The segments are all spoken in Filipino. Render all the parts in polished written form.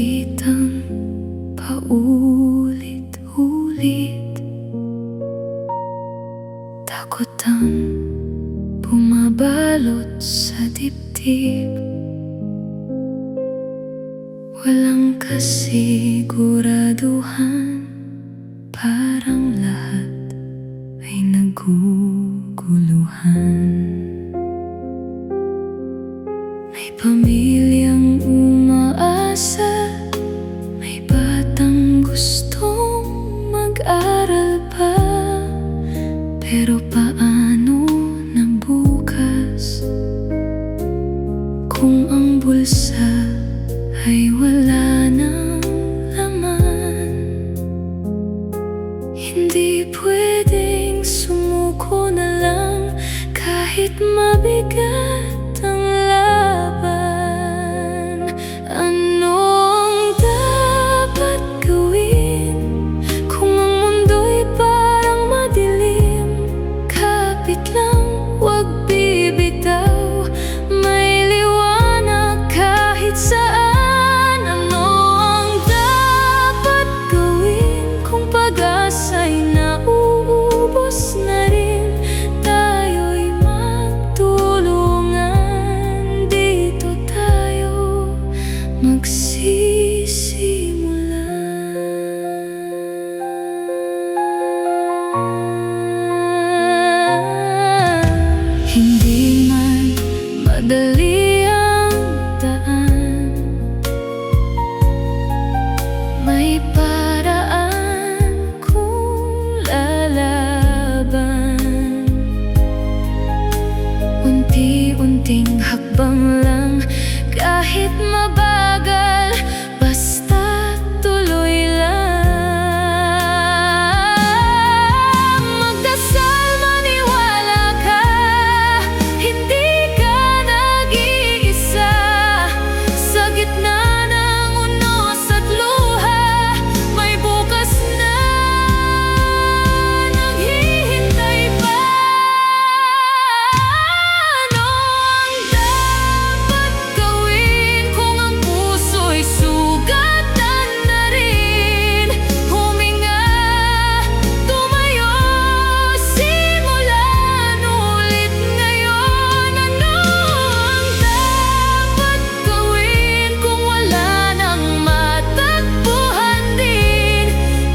salitang paulit-ulit. Takot ang bumabalot sa dibdib. Walang kasiguraduhan, parang lahat ay naguguluhan. May pamilyang umaasa, may batang gustong mag-aral pa. Pero paano na bukas kung ang bulsa ay wala ng laman? Hindi pwedeng sumuko na lang kahit mabigat ang laban. Ano ang dapat gawin kung ang mundo'y parang madilim? Kapit lang, wag bibitaw, may liwanag kahit saan. Ano ang dapat gawin kung pag-asa'y nauubos na rin? Tayo'y magtulungan, dito tayo magsisimula. Hindi man madali ang daan, may paraan kung lalaban. Unti-unting hakbang lang, kahit mabagal, basta tuloy lang. Magdasal, maniwala ka, hindi ka nag-iisa. Sa gitna ng unos at luha, may bukas na naghihintay pa. Ano ang dapat gawin kung ang puso'y sugatan na rin? Huminga, tumayo, simulan ulit ngayon. Ano ang dapat gawin kung wala nang matakbuhan din?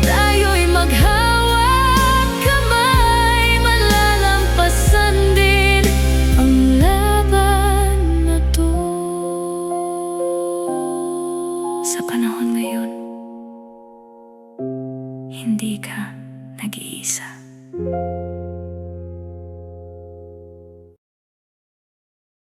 Tayo'y maghawak kamay, malalampasan din ang laban na to. Sa panahon ngayon, hindi ka nag-iisa.